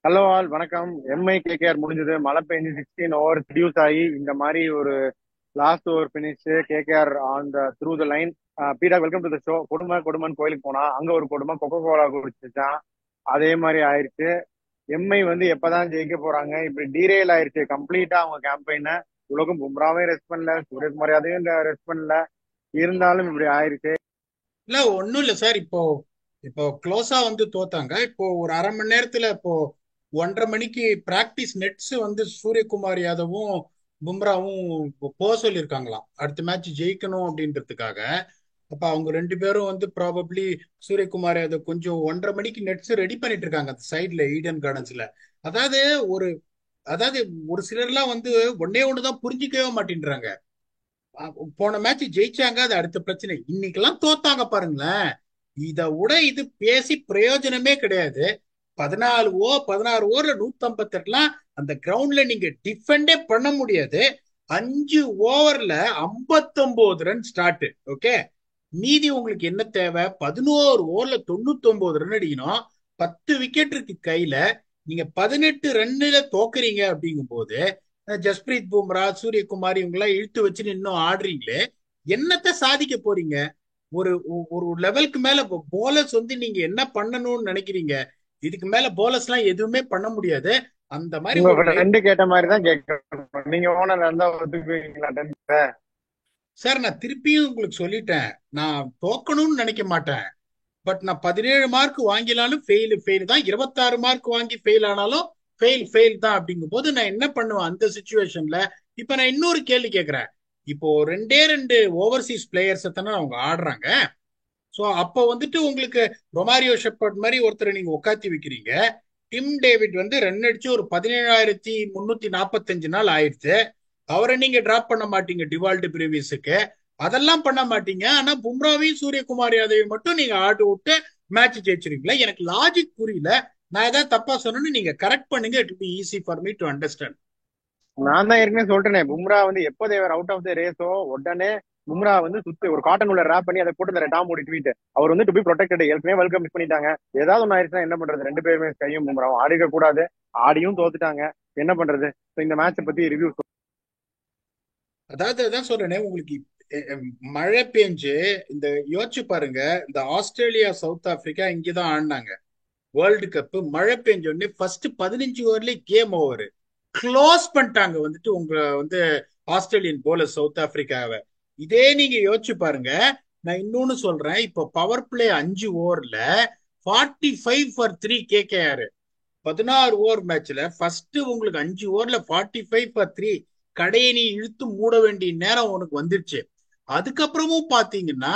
Hello all வணக்கம். Mi KKR முடிஞ்சது. மழை பெஞ்சு 16 ஓவர் ரிடியூஸ் ஆகி இந்த மாதிரி ஒரு last over finish. KKR on the through the line. Beeda welcome to the show. கொடுமைன்னு கோயிலுக்கு போனா அங்க ஒரு கொடுமை கொக்கோ கோலா குடிச்சுட்டான். அதே மாதிரி ஆயிடுச்சு. எம்ஐ வந்து எப்பதான் ஜெயிக்க போறாங்க? இப்படி டீரெயில் ஆயிடுச்சு கம்ப்ளீட்டா அவங்க கேம்பெயின. உலகம் பும்ராவே ரெஸ்ட் பண்ணல, சூரியகுமார் யாதவையும் ரெஸ்ட் பண்ணல. இருந்தாலும் இப்படி ஆயிடுச்சு. இல்ல ஒண்ணும் இல்ல சார். இப்போ க்ளோஸா வந்து தோத்தாங்க. இப்போ ஒரு அரை மணி நேரத்துல இப்போ 1:30 மணிக்கு பிராக்டிஸ் நெட்ஸ் வந்து சூரியகுமார் யாதவும் பும்ராவும் போக சொல்லியிருக்காங்களாம், அடுத்த மேட்ச் ஜெயிக்கணும் அப்படின்றதுக்காக. அப்ப அவங்க ரெண்டு பேரும் வந்து ப்ராபப்ளி சூரியகுமார் யாதவ் கொஞ்சம் 1:30 மணிக்கு நெட்ஸ் ரெடி பண்ணிட்டு இருக்காங்க அந்த சைட்ல, ஈடன் கார்டன்ஸ்ல. அதாவது ஒரு அதாவது ஒரு சிலர்லாம் வந்து ஒன்னே ஒண்ணுதான் புரிஞ்சிக்கவே மாட்டேன்றாங்க. போன மேட்ச் ஜெயிச்சாங்க, அது அடுத்த பிரச்சனை. இன்னைக்கெல்லாம் தோத்தாங்க பாருங்களேன். இத விட இது பேசி பிரயோஜனமே கிடையாது. 16 ஓவர் 16 ஓவர்ல 158 அந்த கிரவுண்ட்ல நீங்க டிஃபெண்டே பண்ண முடியாது. 5 ஓவர்ல 59 ரன் ஸ்டார்ட். ஓகே, மீதி உங்களுக்கு என்ன தேவை? 11 ஓவர்ல 99 ரன் அடிக்கணும். 10 விக்கெட் இருக்கு கையில. நீங்க 18 ரன்ல தோக்குறீங்க அப்படிங்கும் போது ஜஸ்பிரீத் பும்ரா, சூரியகுமார் இவங்க எல்லாம் இழுத்து வச்சு இன்னும் ஆடுறீங்களே, என்னத்த சாதிக்க போறீங்க? ஒரு ஒரு லெவலுக்கு மேல போலர்ஸ் வந்து நீங்க என்ன பண்ணணும்னு நினைக்கிறீங்க? இதுக்கு மேல போலர்ஸ் எல்லாம் எதுவுமே பண்ண முடியாது. அந்த மாதிரி உங்க ஒரு ஃப்ரெண்டு கேட்ட மாதிரி தான் கேட்கணும். நீங்க ஓனர் இருந்தா ஒத்துக்குவீங்களா? சார், நான் திருப்பியும் உங்களுக்கு சொல்லிட்டேன். நான் தோக்கணும்னு நினைக்க மாட்டேன். பட் நான் 17 மார்க் வாங்கினாலும் ஃபெயில் ஃபெயில் தான், 26 மார்க் வாங்கி ஃபெயில் ஆனாலும் ஃபெயில் ஃபெயில் தான். அப்படிங்கும் போது நான் என்ன பண்ணுவேன் அந்த சுச்சுவேஷன்ல? இப்ப நான் இன்னொரு கேள்வி கேட்கிறேன். இப்போ ரெண்டே ரெண்டு ஓவர்சீஸ் பிளேயர்ஸ் தானே அவங்க ஆடுறாங்க. சோ அப்ப வந்துட்டு உங்களுக்கு ரொமாரியோ ஷெப்பர்ட் மாதிரி ஒருத்தரை நீங்க உட்காத்தி வைக்கிறீங்க. டிம் டேவிட் வந்து ரன் அடிச்சு ஒரு 17,345 நாள் ஆயிடுச்சு. அவரை நீங்க டிராப் பண்ண மாட்டீங்க டிவால்டு பிரீவியஸுக்கு. அதெல்லாம் பண்ண மாட்டீங்க. ஆனா பும்ராவையும் சூரியகுமார் யாதவையும் மட்டும் நீங்க ஆட்டு விட்டு மேட்ச் ஜெயிச்சிருக்கீங்களா? எனக்கு லாஜிக் புரியல. நான் ஏதாவது தப்பா சொன்னேன்னு நீங்க கரெக்ட் பண்ணுங்க. It be easy for me to understand. நான் தான் ஏற்கனவே சொல்லிட்டேனே, பும்ரா வந்து எப்போ தேவர் அவுட் ஆஃப் த ரேஸோ உடனே பும்ரா வந்து சுத்தி ஒரு காட்டன் உள்ள ரேப் பண்ணி அதை போட்டு டாம் ஓடி ட்வீட். அவர் வந்து டு பி ப்ரொடெக்டட். ஏற்கனவே வெல்கம் மிஸ் பண்ணிட்டாங்க. ஏதாவது ஒன்று ஆயிடுச்சுன்னா என்ன பண்றது? ரெண்டு பேருமே கையும் பும்ராவும் ஆடிக்க கூடாது. ஆடியும் தோத்துட்டாங்க. என்ன பண்றது? இந்த மேட்சை பத்தி ரிவ்யூ. அதாவது அதான் சொல்றேனே உங்களுக்கு. மழை பெஞ்சு இந்த யோசிச்சு பாருங்க. இந்த ஆஸ்திரேலியா சவுத் ஆப்பிரிக்கா இங்கதான் ஆடினாங்க வேர்ல்டு கப். மழை பெஞ்ச உடனே ஃபர்ஸ்ட் 15 ஓவர்லயே கேம் ஓவர். க்ளோஸ் பண்ணிட்டாங்க வந்துட்டு உங்க வந்து ஆஸ்திரேலியன் போலர் சவுத் ஆப்பிரிக்காவை. இதே நீங்க யோசிச்சு பாருங்க. நான் இன்னொன்னு சொல்றேன். இப்போ பவர் பிளே 5 ஓவர்ல 45 for 3 கேகேஆர். 16 ஓவர் மேட்ச்ல ஃபர்ஸ்ட் உங்களுக்கு 5 ஓவர்ல 45 for 3 கடையை நீ இழுத்து மூட வேண்டிய நேரம் உனக்கு வந்துருச்சு. அதுக்கப்புறமும் பாத்தீங்கன்னா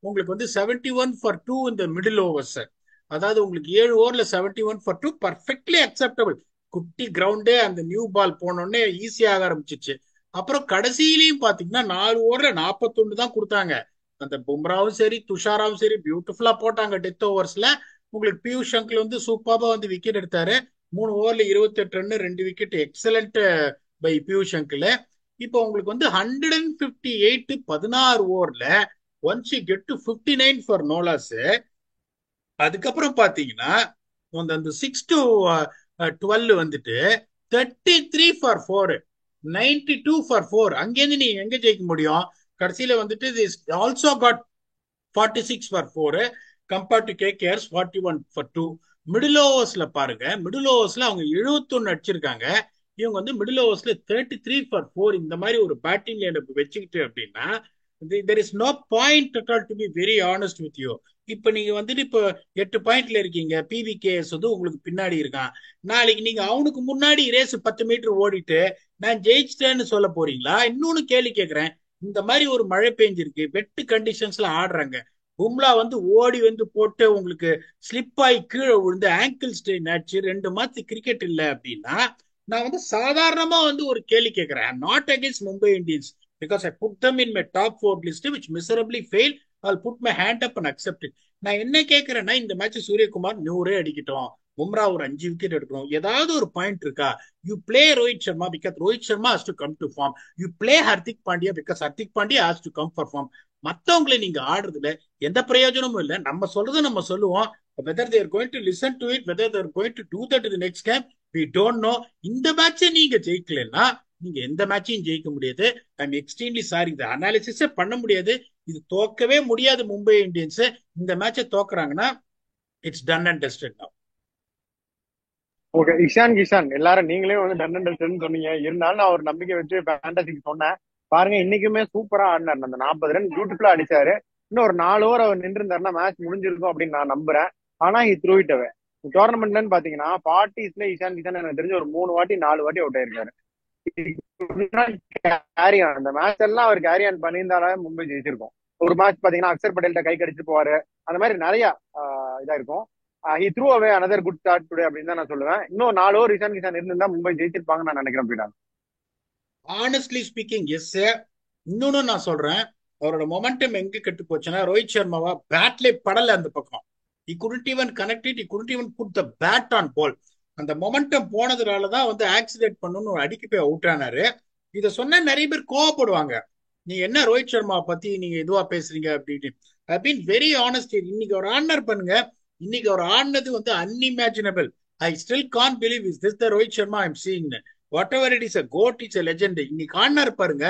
உங்களுக்கு வந்து 71 for 2 இந்த மிடில் ஓவர்ஸ். அதாவது உங்களுக்கு 7 ஓவர்ல 71 for 2 பர்ஃபெக்ட்லி அக்செப்டபிள். குட்டி கிரவுண்டு, அந்த நியூ பால் போனோடனே ஈஸியாக ஆரம்பிச்சிச்சு. அப்புறம் கடைசியிலையும் பாத்தீங்கன்னா 4 ஓவர்ல 41 தான் கொடுத்தாங்க. அந்த பும்ராவும் சரி துஷாராவும் சரி பியூட்டிஃபுல்லா போட்டாங்க டெத் ஓவர்ஸ்ல. உங்களுக்கு பியூஷ் சங்கல் வந்து சூப்பராக வந்து விக்கெட் எடுத்தாரு. 3 ஓவர்ல 28 run 2 wicket. Excellent by Piyush சங்கல். இப்போ உங்களுக்கு வந்து 158 16 ஓவர்ல once you get to 59 for no loss. அதுக்கப்புறம் பாத்தீங்கன்னா அந்த அந்த 6 to 12 வந்துட்டு 33 for 4, 92 for 4. அங்கேருந்து நீங்க எங்க ஜெயிக்க முடியும்? கடைசியில வந்துட்டு also got 46 for 4 compared to KKR 41 for 2. Middle ஓவர்ஸ்ல பாருங்க. மிடில் ஓவர்ஸ்ல அவங்க 71 அடிச்சிருக்காங்க. இவங்க வந்து மிடில் ஓவர்ஸ்ல 33 for 4 இந்த மாதிரி ஒரு பேட்டிங் லைனப் வச்சுக்கிட்டு அப்படின்னா there is no point at all to be very honest with you. இப்ப நீங்க வந்துட்டு இப்போ 8 பாயிண்ட்ல இருக்கீங்க. பிவிகேஎஸ் வந்து உங்களுக்கு பின்னாடி இருக்கான். நாளைக்கு நீங்க அவனுக்கு முன்னாடி ரேஸ் 10 மீட்டர் ஓடிட்டு நான் ஜெயிச்சிட்டேன்னு சொல்ல போறீங்களா? இன்னொன்னு கேள்வி கேட்கிறேன். இந்த மாதிரி ஒரு மழை பெஞ்சிருக்கு, வெட்டு கண்டிஷன்ஸ்ல ஆடுறாங்க. பும்லா வந்து ஓடி வந்து போட்டு உங்களுக்கு ஸ்லிப் ஆகி கீழே விழுந்து ஆங்கிள் ஸ்ட்ரெயின் ஆச்சு. 2 மாசத்து கிரிக்கெட் இல்லை அப்படின்னா நான் வந்து சாதாரணமா வந்து ஒரு கேள்வி கேட்கிறேன். Not against Mumbai Indians because I put them in my top 4 list which miserably failed. I'll put my hand up and accept it. நான் என்ன கேட்கிறேன்னா, இந்த மேட்ச் சூரியகுமார் 100 அடிக்கட்டும், பும்ரா ஒரு 5 விக்கெட் எடுக்கணும். ஏதாவது ஒரு பாயிண்ட் இருக்கா? You play Rohit Sharma because Rohit Sharma has to come to form. You play Hardik Pandya because Hardik Pandya has to come for form. மத்தவங்களை நீங்க ஆடுறதுல எந்த பிரயோஜனமும் இல்லை. நம்ம சொல்றது நம்ம சொல்லுவோம். whether they are going to listen to it, whether they are going to do that in the next game, we don't know. இந்த மேட்சை நீங்க ஜெயிக்கலன்னா நீங்க எந்த மேட்சையும் ஜெயிக்க முடியாது. ஐம் எக்ஸ்ட்ரீம்லி சாரி, இந்த அனாலிசிஸே பண்ண முடியாது. இது தோக்கவே முடியாது மும்பை இந்தியன்ஸ். இந்த மேட்சை தோக்குறாங்கன்னா it's done and dusted now. Okay, Ishan Kishan எல்லாரும் நீங்களே வந்து டன் அண்ட் டஸ்டட்னு சொன்னீங்க. இருந்தாலும் நான் ஒரு நம்பிக்கை வச்சு ஃபேண்டசிக்கு சொன்னேன். பாருங்க, இன்னைக்குமே சூப்பரா ஆடினார். அந்த 40 ரன் பியூட்டிஃபுல்லா அடிச்சாரு. இன்னும் ஒரு 4 ஓவர் அவர் நின்று இருந்தாருன்னா மேட்ச் முடிஞ்சிருக்கும் அப்படின்னு நான் நம்புறேன். ஆனா ஹி த்ரூ இட் அவே. டோர்னமெண்ட்லன்னு பாத்தீங்கன்னா 40ஸ்ல இஷான் கிஷான் எனக்கு தெரிஞ்ச ஒரு 3 வாட்டி 4 வாட்டி அவுட் ஆயிருக்காரு. கேரி ஆன் அந்த மேட்ச் எல்லாம் அவர் கேரி ஆன் பண்ணியிருந்தாலே மும்பை ஜெயிச்சிருக்கும். ஒரு மேட்ச் பாத்தீங்கன்னா அக்சர் பட்டேல்கிட்ட கை கடிச்சு போவாரு. அந்த மாதிரி நிறைய இதா இருக்கும். He threw away another good start today அப்படின்னு தான் நான் சொல்லுவேன். இன்னும் 4 ஓவர் இஷான் கிஷான் இருந்தா மும்பை ஜெயிச்சிருப்பாங்கன்னு நான் நினைக்கிறேன். பீடா, ஆனஸ்ட்லி ஸ்பீக்கிங் எஸ். இன்னொன்னு நான் சொல்றேன், அவரோட மொமெண்டம் எங்க கெட்டு போச்சுன்னா ரோஹித் சர்மாவா பேட்லே படல அந்த பக்கம். he couldn't even connect it, he couldn't even put the bat on ball. அந்த மொமெண்டம் போனதுனாலதான் வந்து ஆக்சிடென்ட் பண்ணணும்னு ஒரு அடிக்கு போய் அவுட் ஆனாரு. இத சொன்னா நிறைய பேர் கோவப்படுவாங்க, நீ என்ன ரோஹித் சர்மா பத்தி நீங்க இதுவா பேசுறீங்க அப்படின்னு. I been very honest. இன்னைக்கு அவர் ஆடினார் பண்ணுங்க, இன்னைக்கு அவர் ஆடினது வந்து unimaginable. I still can't believe is this the Rohit Sharma I am seeing. Whatever it is a goat, it's a legend. இன்னைக்கு ஆடினார் பாருங்க,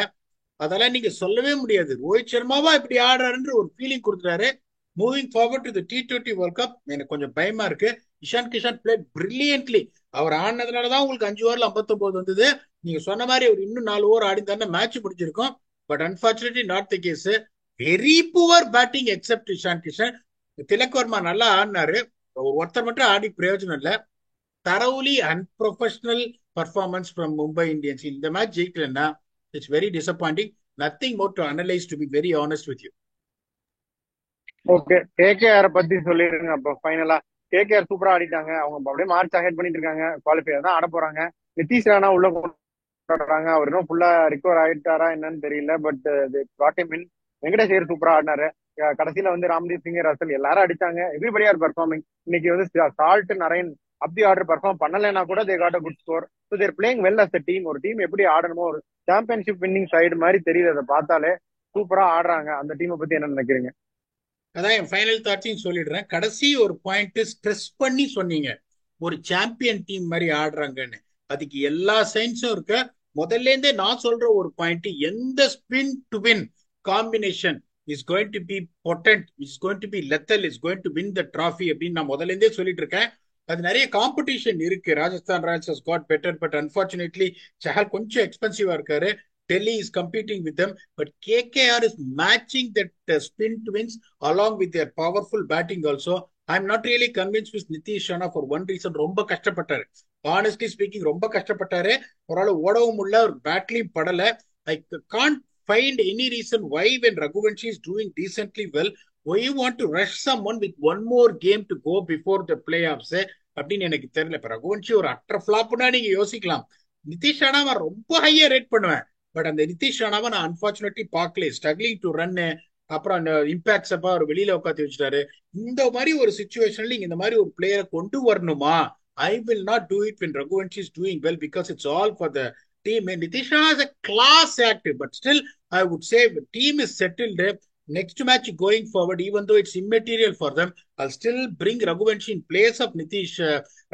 அதெல்லாம் நீங்க சொல்லவே முடியாது. ரோஹித் சர்மாவா இப்படி ஆடுறாருன்ற ஒரு ஃபீலிங் கொடுக்குறாரு. Moving forward to the T20 world cup எனக்கு கொஞ்சம் பயமா இருக்கு. Ishan Kishan played brilliantly. அவர் ஆடினதுனாலதான் உங்களுக்கு 5 ஓவர்ல 59 வந்தது. நீங்க சொன்ன மாதிரி அவர் இன்னும் 4 ஓவர் ஆடிந்தாருன்னா மேட்ச் முடிஞ்சிருக்கும். But unfortunately not the case. Very poor batting except Ishan Kishan. Tilak Varma நல்லா ஆடினாரு, ஒருத்தர் மட்டும் ஆடி பிரயோஜனம் இல்ல. Thoroughly unprofessional performance from Mumbai Indians. இந்த மேட்ச் ஜெயிக்கலன்னா it's very disappointing. Nothing more to analyse, to be very honest with you. Okay, KKR பத்தி சொல்லிருங்க. அப்போ ஃபைனலா கேகேஆர் சூப்பரா ஆடிட்டாங்க. அவங்க அப்படியே மார்ச் அஹெட் பண்ணிட்டு இருக்காங்க. குவாலிஃபயர் தான் ஆட போறாங்க. நிதிஷ் ராணா உள்ள கொண்டாடுறாங்க. அவர் இன்னும் ஃபுல்லா ரிகவர் ஆயிட்டாரா என்னன்னு தெரியல. பட் மின் வெங்கடேஷ் ஐயர் சூப்பரா ஆடினாரு. கடைசியில வந்து ராம்தீப் சிங், ரசல் எல்லாரும் அடிச்சாங்க. Everybody are performing. இன்னைக்கு வந்து சால்ட் நரேன் அப்படி ஆர்டர் பர்ஃபார்ம் பண்ணலைன்னா கூட they got a good score. So there playing well as the team. ஒரு டீம் எப்படி ஆடணுமோ, ஒரு சாம்பியன்ஷிப் வின்னிங் சைடு மாதிரி தெரியுது. அதை பார்த்தாலே சூப்பரா ஆடுறாங்க. அந்த டீமை பத்தி என்ன நினைக்கிறீங்க? அதான் என் ஃபைனல் தாட்ஸையும் சொல்லிடுறேன். கடைசி ஒரு பாயிண்ட் ஸ்ட்ரெஸ் பண்ணி சொன்னீங்க, ஒரு சாம்பியன் டீம் மாதிரி ஆடுறாங்கன்னு. அதுக்கு எல்லா சயின்ஸும் இருக்கு. முதல்ல இருந்தே நான் சொல்ற ஒரு பாயிண்ட், எந்த spin twin combination is going to be potent, is going to be lethal, is going to win the trophy அப்படின்னு நான் முதல்ல இருந்தே சொல்லிட்டு இருக்கேன். அது நிறைய காம்படிஷன் இருக்கு. Rajasthan Royals has got better, but unfortunately Chahal கொஞ்சம் எக்ஸ்பென்சிவா இருக்காரு. Delhi is competing with them, but KKR is matching that spin twins along with their powerful batting also. I'm not really convinced with Nitish Rana for one reason. ரொம்ப கஷ்டப்பட்டாரு, honestly speaking ரொம்ப கஷ்டப்பட்டாரு. ஒரு ஓடவும் உள்ள ஒரு பேட்லையும் படல. I can't find any reason why when Raghuvanshi is doing decently well, why you want to rush someone with one more game to go before the playoffs அப்படின்னு எனக்கு தெரியல. இப்ப ரகுவன்ஷி ஒரு அட்டர் ஃபிளாப்னா நீங்க யோசிக்கலாம். நிதிஷ் ராணாவை ரொம்ப ஹையா ரேட் பண்ணுவேன். பட் அந்த நிதிஷ் ராணாவை நான் அன்பார்ச்சுனேட்லி பார்க்கல. ஸ்ட்ரகிளிங் டு ரன், அப்புறம் அந்த இம்பாக்ட்ஸ் அப்ப அவர் வெளியில உட்காந்து வச்சுட்டாரு. இந்த மாதிரி ஒரு சுச்சுவேஷன்ல இந்த மாதிரி ஒரு பிளேயரை கொண்டு வரணுமா? I will not do it when Raghuvanshi is doing well because it's all for the team. And Nitish Rana is a class act, but still I would say the team is settled. Next match going forward, even though it's immaterial for them, I'll still bring Raghuvanshi in place of Nitish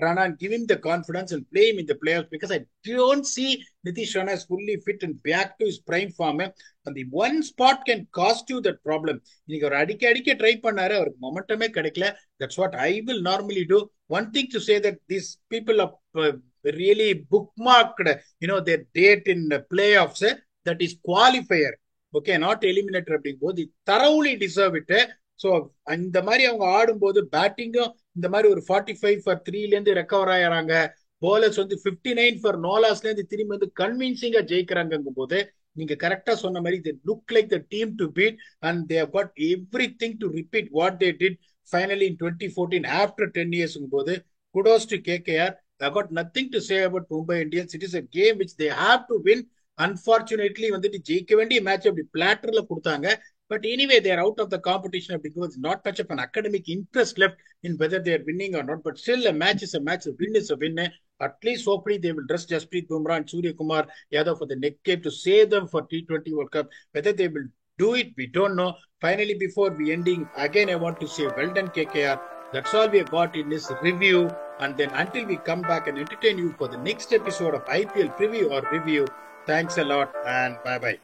Rana and give him the confidence and play him in the playoffs because I don't see Nitish Rana is fully fit and back to his prime form. And the one spot can cost you that problem. இன்னைக்கு ஒரு அடிக்க try பண்ணாரு, அவருக்கு மொமெண்டமே கிடைக்கல. That's what I will normally do. One thing to say that these people are really bookmarked, their date in the playoffs. That is qualifier. Okay, not eliminator அப்படிங்கும் போது thoroughly deserve it. So இந்த மாதிரி அவங்க ஆடும்போது பேட்டிங்கும் இந்த மாதிரி ஒரு 45 for 3ல இருந்து ரெக்கவர் ஆகிறாங்க. போலர்ஸ் வந்து 59 for நோலாஸ்ல இருந்து திரும்பி வந்து கன்வின்சிங்கா ஜெயிக்கிறாங்கும் போது நீங்க கரெக்டா சொன்ன மாதிரி they look like the team to beat and they have got everything to repeat what they did finally in 2014 after 10 years போது kudos to KKR. I got nothing to say about Mumbai Indians. It is a game which they have to win. Unfortunately வந்துட்டு ஜெயிக்க வேண்டிய match அப்படி பிளாட்டர்ல கொடுத்தாங்க. But anyway they're out of the competition அப்படிங்கிறது not much of an academic interest left in whether they're winning or not. But still a match is a match, a win is a win. At least hopefully they will dress Jasprit Bumrah and Surya Kumar Yadav for the next game to save them for T20 World Cup. Whether they will do it, we don't know. Finally, before we ending, again I want to say well done KKR. That's all we got in this review. And then until we come back and entertain you for the next episode of IPL preview or review, thanks a lot and bye bye.